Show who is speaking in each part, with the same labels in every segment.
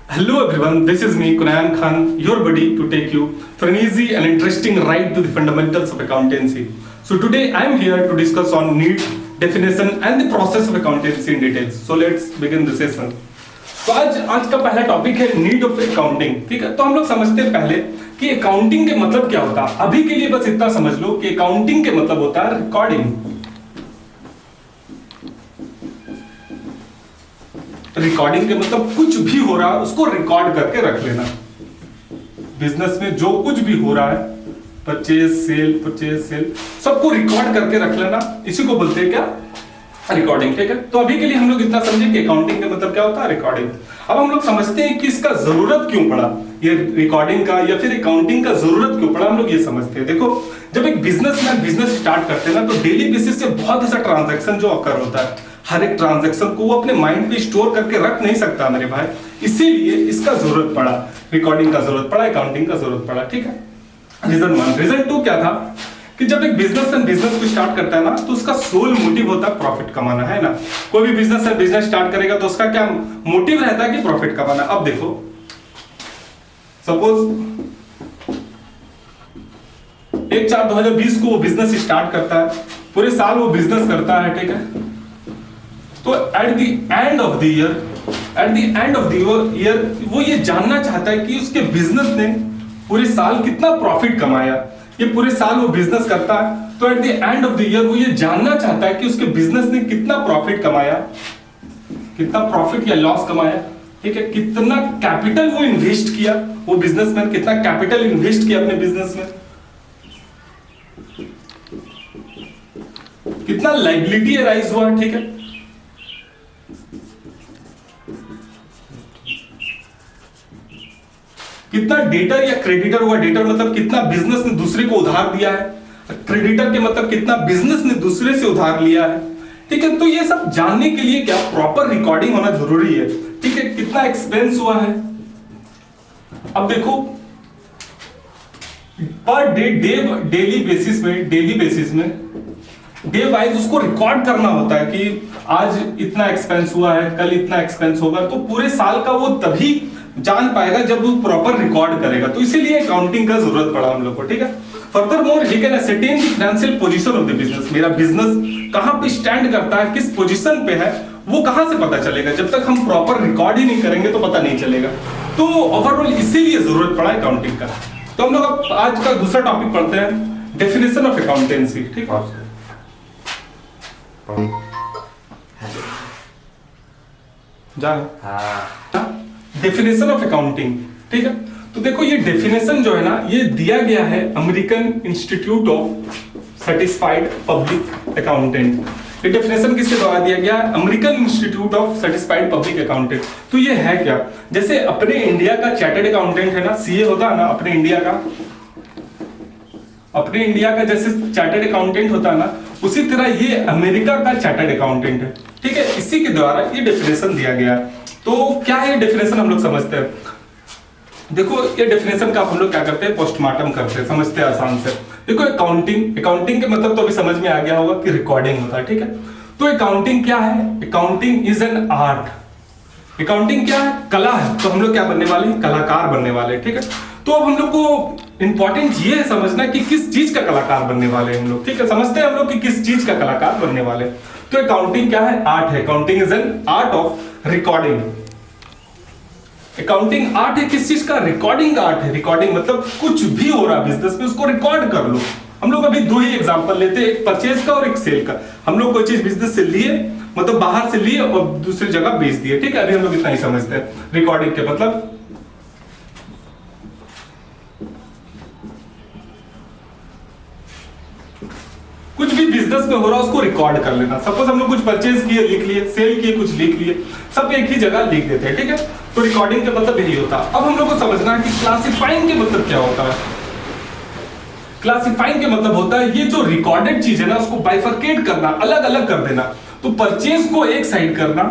Speaker 1: Hello everyone, this is me Kunayan Khan, your buddy to take you for an easy and interesting ride to the fundamentals of accountancy. So today I am here to discuss on need, definition and the process of accountancy in details. So let's begin the session. तो आज का पहला topic है need of accounting. ठीक है, तो हम लोग समझते हैं पहले कि अकाउंटिंग के मतलब क्या होता है। अभी के लिए बस इतना समझ लो कि अकाउंटिंग के मतलब होता है रिकॉर्डिंग। रिकॉर्डिंग के मतलब कुछ भी हो रहा है उसको रिकॉर्ड करके रख लेना। बिजनेस में जो कुछ भी हो रहा है, परचेज सेल सबको रिकॉर्ड करके रख लेना, इसी को बोलते हैं क्या, रिकॉर्डिंग। ठीक है, तो अभी के लिए हम लोग इतना समझे कि अकाउंटिंग का मतलब क्या होता है, रिकॉर्डिंग। अब हम लोग समझते हैं कि इसका जरूरत क्यों पड़ा, ये रिकॉर्डिंग का या फिर अकाउंटिंग का जरूरत क्यों पड़ा, हम लोग ये समझते हैं। देखो, जब एक बिजनेसमैन बिजनेस स्टार्ट करते हैं ना, तो डेली बेसिस से बहुत ऐसा ट्रांजैक्शन जो अकर होता है, हर एक ट्रांजैक्शन को वो अपने माइंड पे स्टोर करके रख नहीं सकता मेरे भाई, इसीलिए इसका जरूरत पड़ा, रिकॉर्डिंग का जरूरत पड़ा, अकाउंटिंग का जरूरत पड़ा। ठीक है, रीजन 1। रीजन 2 क्या था कि जब एक बिजनेसमैन बिजनेस को स्टार्ट करता है ना, तो उसका सोल मोटिव होता है प्रॉफिट कमाना, है ना। कोई भी बिजनेस स्टार्ट करेगा तो उसका क्या मोटिव रहता है कि प्रॉफिट कमाना। अब देखो, सपोज 1/4/2020 को वो बिजनेस स्टार्ट करता है, पूरे साल वो बिजनेस करता है। ठीक है, तो at the end of the year वो ये जानना चाहता है कि उसके बिजनेस ने पूरे साल कितना प्रॉफिट कमाया। ये पूरे साल वो बिजनेस करता है, तो at the end of the year वो ये जानना चाहता है कि उसके बिजनेस ने कितना प्रॉफिट कमाया, कितना प्रॉफिट या लॉस कमाया। ठीक है, कितना कैपिटल वो इन्वेस्ट किया, वो बिजनेसमैन कितना कैपिटल इन्वेस्ट किया अपने बिजनेस में, कितना लायबिलिटी अराइज हुआ। ठीक है, कितना डेटर या क्रेडिटर हुआ। डेटर मतलब कितना बिजनेस ने दूसरे को उधार दिया है, क्रेडिटर के मतलब कितना बिजनेस ने दूसरे से उधार लिया है। ठीक है, तो ये सब जानने के लिए क्या प्रॉपर रिकॉर्डिंग होना जरूरी है। ठीक है, कितना एक्सपेंस हुआ है। अब देखो, पर डेली बेसिस में डे वाइज उसको रिकॉर्ड करना होता है कि आज इतना एक्सपेंस हुआ है, कल इतना एक्सपेंस होगा। तो पूरे साल का वो तभी जान पाएगा जब वो प्रॉपर रिकॉर्ड करेगा, तो इसीलिए अकाउंटिंग का जरूरत पड़ा हम लोग को। ठीक है, furthermore he can ascertain the financial position of the business। मेरा बिजनेस कहां पे स्टैंड करता है, किस पोजीशन पे है, वो कहां से पता चलेगा। जब तक हम प्रॉपर रिकॉर्ड ही नहीं करेंगे तो पता नहीं चलेगा। तो ओवरऑल इसीलिए जरूरत पड़ा अकाउंटिंग का। तो हम लोग आज का दूसरा टॉपिक पढ़ते हैं, डेफिनेशन ऑफ अकाउंटेंसी। ठीक है, डेफिनेशन ऑफ अकाउंटिंग। ठीक है, तो देखो ये डेफिनेशन जो है ना, ये दिया गया है American institute of certified public accountant. ये डेफिनेशन किसके द्वारा दिया गया है, American institute of certified public accountant. तो ये है क्या, जैसे अपने इंडिया का चार्टर्ड अकाउंटेंट है ना, सीए होता है ना अपने इंडिया का जैसे चार्टर्ड अकाउंटेंट होता है ना, उसी तरह ये अमेरिका का चार्टर्ड अकाउंटेंट है। ठीक है, इसी के द्वारा ये डेफिनेशन दिया गया है। तो क्या है डेफिनेशन, हम लोग समझते हैं। देखो, ये डेफिनेशन का हम लोग क्या करते हैं, पोस्टमार्टम करते हैं, समझते हैं आसान से। देखो, अकाउंटिंग के मतलब तो अभी समझ में आ गया होगा कि रिकॉर्डिंग होता है। ठीक है, तो अकाउंटिंग क्या है, accounting is an art. Accounting क्या है, कला है। तो हम लोग क्या बनने वाले हैं, कलाकार बनने वाले। ठीक है, तो अब हम लोग को इंपॉर्टेंट ये है समझना कि किस चीज का कलाकार बनने वाले हम लोग। ठीक है, समझते हैं हम लोग कि किस चीज का कलाकार बनने वाले। तो अकाउंटिंग क्या है, आर्ट है। Accounting is an art of recording. Accounting art है किस चीज का, रिकॉर्डिंग आर्ट है। रिकॉर्डिंग मतलब कुछ भी हो रहा है बिजनेस में उसको रिकॉर्ड कर लो। हम लोग अभी दो ही एग्जांपल लेते हैं, एक परचेज का और एक सेल का। हम लोग कोई चीज बिजनेस से लिए, मतलब बाहर से लिए और दूसरी जगह बेच दिए। ठीक है, अभी हम लोग इतना ही समझते हैं रिकॉर्डिंग के मतलब। कुछ भी बिजनेस में हो रहा है उसको रिकॉर्ड कर लेना। सपोज हम लोग कुछ परचेज किए, लिख लिए, सेल किए, कुछ लिख लिए, सब एक ही जगह लिख देते हैं। ठीक है, तो रिकॉर्डिंग का मतलब यही होता है। अब हम लोग को समझना है कि क्लासिफाइंग के मतलब क्या होता है। क्लासिफाइंग के मतलब होता है ये जो रिकॉर्डेड चीज है ना, उसको बाइफरकेट करना, अलग अलग कर देना। तो परचेज को एक साइड करना,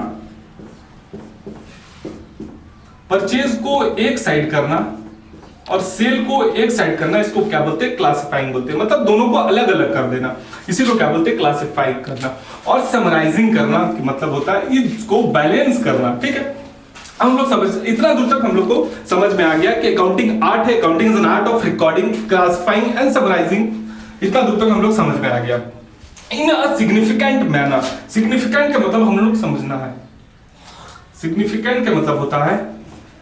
Speaker 1: परचेज को एक साइड करना और सेल को एक साइड करना, इसको क्या बोलते हैं, क्लासिफाइंग बोलते हैं। मतलब दोनों को अलग अलग कर देना, इसी को क्या बोलते हैं, क्लासिफाई करना। और समराइजिंग करना मतलब होता है इसको बैलेंस करना। ठीक है, हम लोग समझ, इतना दूर तक हम लोग को समझ में आ गया कि अकाउंटिंग आर्ट है, accounting is an art of recording, classifying and summarising. इतना दूर तक हम लोग समझ में आ गया। In a significant manner, significant का मतलब हम लोग समझना है, सिग्निफिकेंट का मतलब होता है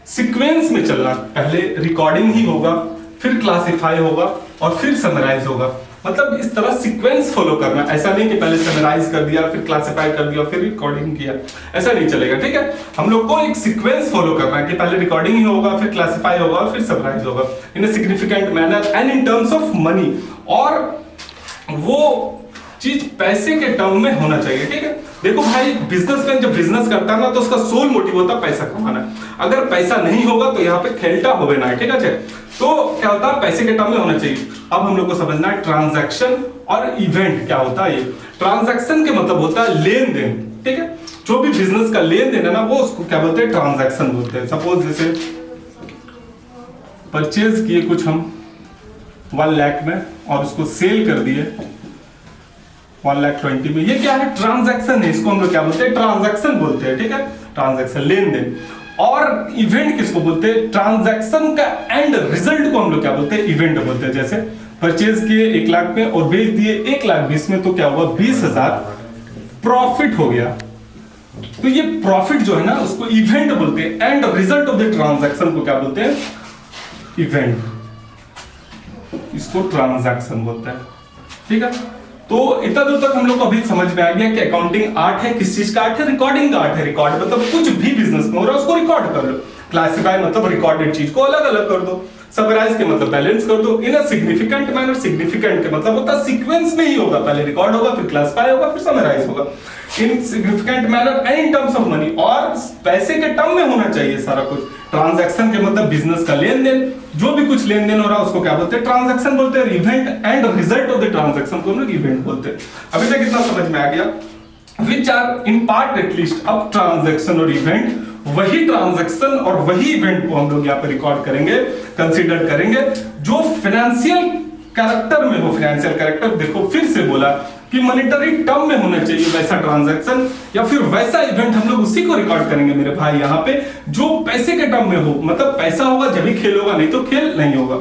Speaker 1: सीक्वेंस में चलना, पहले रिकॉर्डिंग ही होगा, फिर क्लासिफाई होगा और फिर समराइज होगा। मतलब इस तरह सीक्वेंस फॉलो करना, ऐसा नहीं कि पहले समराइज कर दिया, फिर क्लासिफाई कर दिया, फिर रिकॉर्डिंग किया, ऐसा नहीं चलेगा, ठीक है। हम लोग को एक सीक्वेंस फॉलो करना है कि पहले रिकॉर्डिंग ही होगा, फिर क्लासिफाई होगा और फिर समराइज होगा in a significant manner and in terms of money. और वो चीज पैसे के टर्म में होना चाहिए, ठीक है। देखो भाई, बिजनेसमैन जब बिजनेस करता है ना तो उसका सोल मोटिव होता है पैसा कमाना। अगर पैसा नहीं होगा तो यहाँ पे खेलता होवे ना, ठीक है। तो क्या होता है, पैसे के टर्म में होना चाहिए। अब हम लोग को समझना है ट्रांजैक्शन और इवेंट क्या होता है। ये ट्रांजैक्शन के मतलब होता है लेन देन, ठीक है। जो भी बिजनेस का लेन देन है ना, वो उसको क्या बोलते हैं, ट्रांजैक्शन बोलते हैं। सपोज जैसे परचेज किए कुछ हम 1 लाख में और उसको सेल कर दिए 1,20,000 में, ये क्या है, ट्रांजैक्शन है। इसको हम लोग क्या बोलते हैं, ट्रांजैक्शन बोलते हैं, ठीक है। ट्रांजैक्शन, लेन देन। और इवेंट किसको बोलते हैं, ट्रांजैक्शन का एंड रिजल्ट को हम लोग क्या बोलते हैं, इवेंट बोलते हैं। जैसे परचेज किए 1 लाख में और बेच दिए 1,20,000 में, तो क्या हुआ, 20,000 प्रॉफिट हो गया। तो ये प्रॉफिट जो है ना, उसको इवेंट बोलते हैं। And result of the transaction को क्या बोलते हैं, इवेंट। इसको ट्रांजैक्शन बोलते हैं, ठीक है। तो इतना दूर तक हम लोग को अभी समझ में आ गया कि अकाउंटिंग आर्ट है, किस चीज का आर्ट है, रिकॉर्डिंग का आर्ट है। रिकॉर्ड मतलब कुछ भी बिजनेस में हो रहा है उसको रिकॉर्ड कर लो। क्लासिफाई मतलब रिकॉर्डेड चीज को अलग अलग कर दो। समराइज के मतलब बैलेंस कर दो। इन अ सिग्निफिकेंट मैनर, सिग्निफिकेंट के मतलब होता है सीक्वेंस में ही होगा, पहले रिकॉर्ड होगा, फिर क्लासिफाई होगा, फिर समराइज होगा। इन significant manner and in terms of money, और पैसे के टर्म में होना चाहिए सारा कुछ। ट्रांजैक्शन के मतलब बिजनेस का लेन देन, जो भी कुछ लेन देन हो रहा है उसको क्या बोलते हैं, ट्रांजैक्शन बोलते हैं। Event and result of the transaction को हम लोग इवेंट बोलते हैं। अभी तक इतना समझ में आ गया, which are in part at least. अब ट्रांजैक्शन और इवेंट, वही ट्रांजैक्शन और वही इवेंट को हम लोग यहाँ पे रिकॉर्ड करेंगे, कंसीडर करेंगे, जो फाइनेंशियल कैरेक्टर में हो। फाइनेंशियल कैरेक्टर देखो, फिर से बोला कि मॉनेटरी टर्म में होना चाहिए वैसा ट्रांजैक्शन या फिर वैसा इवेंट, हम लोग उसी को रिकॉर्ड करेंगे मेरे भाई यहाँ पे, जो पैसे के टर्म में हो। मतलब पैसा होगा जब ही खेल होगा, नहीं तो खेल नहीं होगा।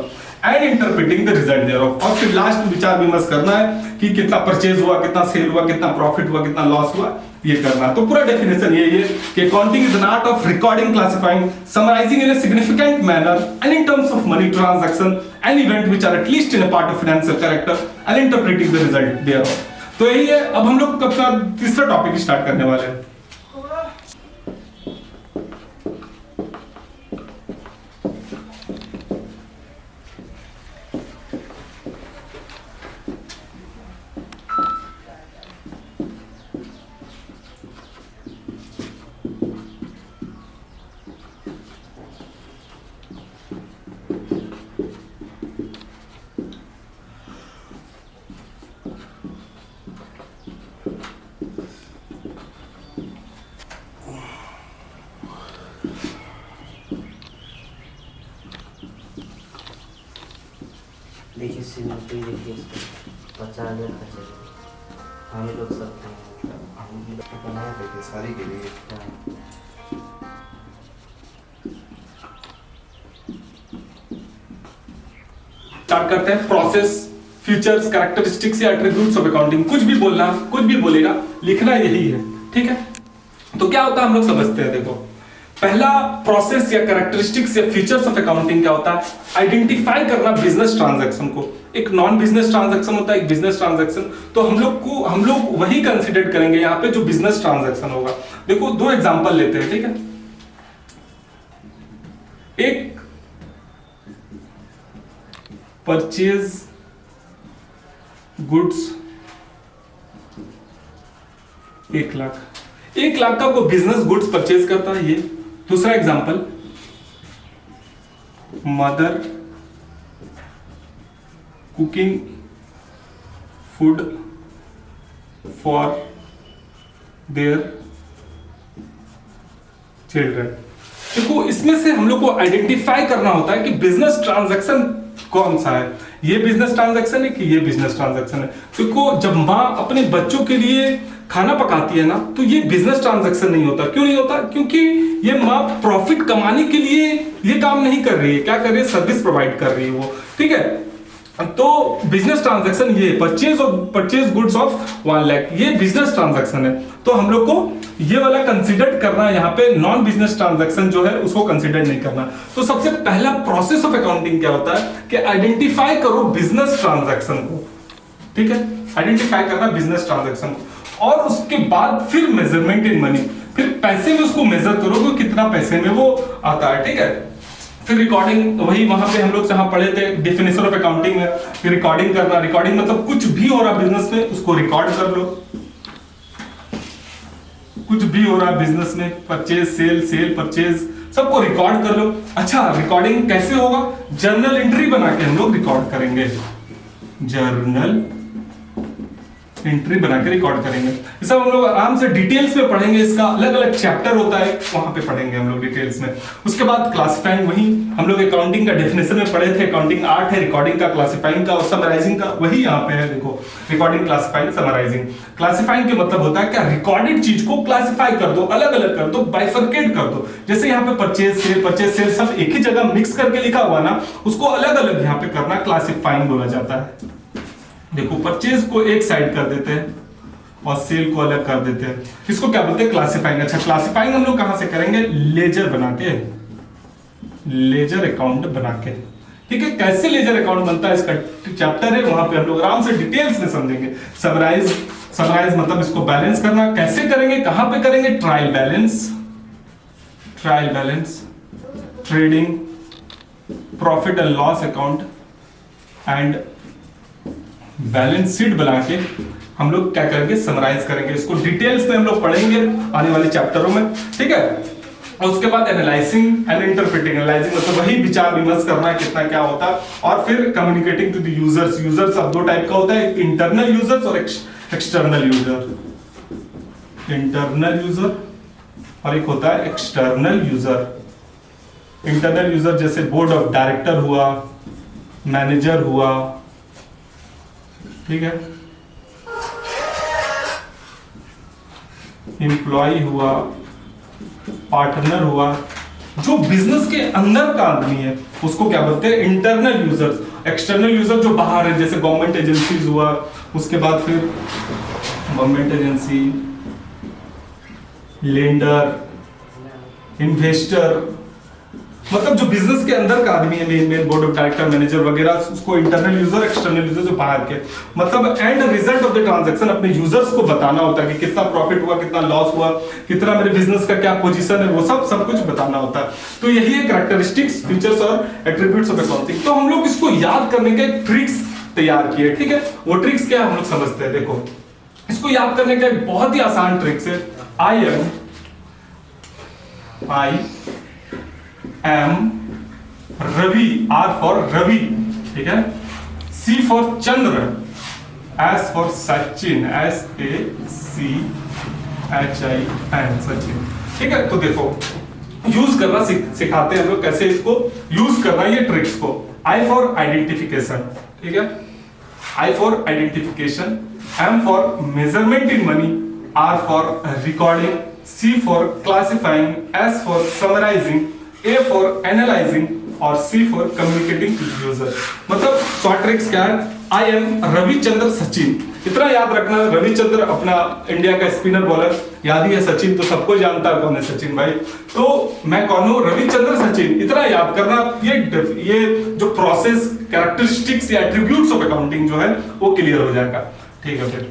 Speaker 1: एंड इंटरप्रेटिंग द रिजल्ट देयरऑफ, और फिर लास्ट में विचार विमर्श करना है कि कितना परचेज हुआ, कितना सेल हुआ, कितना प्रॉफिट हुआ, कितना लॉस हुआ, ये करना। तो पूरा डेफिनेशन ये है कि accounting is an art of recording, classifying, summarising in a significant manner and in terms of money, transaction and event which are at least in a part of financial character and interpreting the result thereof. तो यही है। अब हम लोग अपना तीसरा topic start करने वाले हैं।
Speaker 2: देखिए सिमिट्री, देखिए इसको 50,000 खर्च है, हम ही लोग सब हम भी लोग
Speaker 3: बनाए थे सारी के लिए।
Speaker 1: स्टार्ट करते हैं। प्रोसेस, फीचर्स, कैरेक्टरिस्टिक्स या एट्रीब्यूट्स ऑफ अकाउंटिंग, कुछ भी बोलना, कुछ भी बोलेगा, लिखना यही है, ठीक है। तो क्या होता है हम लोग समझते हैं। देखो, पहला प्रोसेस या कैरेक्टरिस्टिक्स या फीचर्स ऑफ अकाउंटिंग क्या होता है, आइडेंटिफाई करना बिजनेस ट्रांजैक्शन को। एक नॉन बिजनेस ट्रांजैक्शन होता है, एक बिजनेस ट्रांजैक्शन। तो हम लोग वही कंसीडर करेंगे यहाँ पे जो बिजनेस ट्रांजैक्शन होगा। देखो 2 एग्जांपल लेते हैं, ठीक है। एक परचेज गुड्स 1 लाख, 1 लाख का कोई बिजनेस गुड्स परचेज करता है, ये। दूसरा example, mother cooking food for their children. देखो, इसमें से हम लोग को आइडेंटिफाई करना होता है कि बिजनेस ट्रांजैक्शन कौन सा है, ये बिजनेस ट्रांजैक्शन है कि ये बिजनेस ट्रांजैक्शन है। देखो, जब माँ अपने बच्चों के लिए खाना पकाती है ना, तो ये बिजनेस ट्रांजैक्शन नहीं होता। क्यों नहीं होता? क्योंकि ये माँ प्रॉफिट कमाने के लिए ये काम नहीं कर रही है। क्या कर रही है? सर्विस प्रोवाइड कर रही है वो, ठीक है। तो बिजनेस ट्रांजैक्शन ये परचेज गुड्स ऑफ 1 लाख, ये बिजनेस ट्रांजैक्शन है। तो हम लोग को ये वाला कंसीडर करना है, यहाँ पे नॉन बिजनेस ट्रांजैक्शन जो है उसको कंसीडर नहीं करना। तो सबसे पहला प्रोसेस ऑफ अकाउंटिंग क्या होता है कि आइडेंटिफाई करो बिजनेस ट्रांजैक्शन को, ठीक है, आइडेंटिफाई करना बिजनेस ट्रांजैक्शन को, और उसके बाद फिर मेजरमेंट इन मनी, फिर पैसे में उसको मेजर करो कि कितना पैसे में वो आता है, ठीक है। फिर रिकॉर्डिंग, वही वहां पे हम लोग जहां पढ़े थे डेफिनेशन ऑफ अकाउंटिंग में, फिर रिकॉर्डिंग करना। रिकॉर्डिंग मतलब कुछ भी हो रहा बिजनेस में उसको रिकॉर्ड कर लो, कुछ भी हो रहा बिजनेस में, परचेज सेल परचेज, सबको रिकॉर्ड कर लो। अच्छा, रिकॉर्डिंग कैसे होगा? जर्नल एंट्री बना के हम लोग रिकॉर्ड करेंगे, जर्नल एंट्री बना के रिकॉर्ड करेंगे। ये सब हम लोग आराम से डिटेल्स में पढ़ेंगे, इसका अलग अलग चैप्टर होता है, वहां पे पढ़ेंगे हम लोग डिटेल्स में। उसके बाद क्लासिफाइंग, वही हम लोग अकाउंटिंग का डेफिनेशन में पढ़े थे, अकाउंटिंग आर्ट है, रिकॉर्डिंग का, क्लासिफाइंग का और समराइजिंग का, वही यहाँ पे है, देखो रिकॉर्डिंग, क्लासिफाइंग, समराइजिंग। क्लासिफाइंग के मतलब होता है क्या? रिकॉर्डेड चीज को क्लासिफाई कर दो, अलग अलग कर दो, बाइफरकेट कर दो। जैसे यहाँ पे परचेज सेल सब एक ही जगह मिक्स करके लिखा हुआ ना, उसको अलग अलग यहाँ पे करना क्लासिफाइंग बोला जाता है। देखो परचेज को एक साइड कर देते हैं और सेल को अलग कर देते हैं, इसको क्या बोलते हैं? क्लासिफाइंग। अच्छा, क्लासिफाइंग हम लोग कहां से करेंगे? लेजर बना के, लेजर अकाउंट बना के, ठीक है। कैसे लेजर अकाउंट बनता है इसका चैप्टर है, वहां पे हम लोग आराम से डिटेल्स में समझेंगे। समराइज मतलब इसको बैलेंस करना, कैसे करेंगे, कहां पे करेंगे? Trial balance, trading, profit and loss account and balance sheet बना के हम लोग क्या करेंगे? समराइज करेंगे। इसको डिटेल्स में हम लोग पढ़ेंगे आने वाले चैप्टरों में, ठीक है। और उसके बाद एनालाइजिंग एंड इंटरप्रेटिंग। एनालाइजिंग मतलब वही विचार विमर्श करना कितना क्या होता है, और फिर communicating to the users. Users अब दो टाइप का होता है, एक इंटरनल यूजर्स और एक्सटर्नल यूजर। इंटरनल यूजर और एक होता है एक्सटर्नल यूजर। इंटरनल यूजर जैसे बोर्ड ऑफ डायरेक्टर हुआ, मैनेजर हुआ, ठीक है, एम्प्लॉय हुआ, पार्टनर हुआ, जो बिजनेस के अंदर का आदमी है उसको क्या बोलते हैं? Internal users. एक्सटर्नल यूजर जो बाहर है, जैसे गवर्नमेंट एजेंसीज हुआ, उसके बाद फिर गवर्नमेंट एजेंसी, लेंडर, इन्वेस्टर, मतलब जो बिजनेस के अंदर का आदमी है, main board of director, manager वगैरह, उसको इंटरनल यूजर, एक्सटर्नल यूजर जो बाहर के, मतलब and result of the transaction अपने यूजर्स को बताना होता है कि कितना प्रॉफिट हुआ, कितना लॉस हुआ, कितना मेरे बिजनेस का क्या पोजीशन है, वो सब कुछ बताना होता है। तो यही है कैरेक्टरिस्टिक्स, फीचर्स और एट्रीब्यूट्स ऑफ अकाउंटिंग। तो हम लोग इसको याद करने के ट्रिक्स तैयार किए, ठीक है। वो ट्रिक्स क्या हम लोग समझते हैं। देखो, इसको याद करने का एक बहुत ही आसान ट्रिक्स है। I am Ravi, R for Ravi, ठीक है, C for Chandra, S for Sachin, SACHIN, Sachin, ठीक है। तो देखो यूज करना सिखाते हैं हम लोग, कैसे इसको यूज करना, ये ट्रिक्स को। आई फॉर आइडेंटिफिकेशन, ठीक है, I for identification, M for measurement in money, R for recording, C for classifying, S for summarising, A for analyzing और C for communicating to user। मतलब शॉर्ट ट्रिक्स क्या है? I am Ravichander Sachin, इतना याद रखना। रविचंद्र अपना इंडिया का स्पिनर बॉलर, याद ही है। सचिन तो सबको जानता है कौन है सचिन भाई, तो मैं कौन हूं? रविचंद्र सचिन, इतना याद करना। ये जो प्रोसेस, कैरेक्टरिस्टिक्स या एट्रीब्यूट्स ऑफ अकाउंटिंग जो है वो क्लियर हो जाएगा, ठीक है। फिर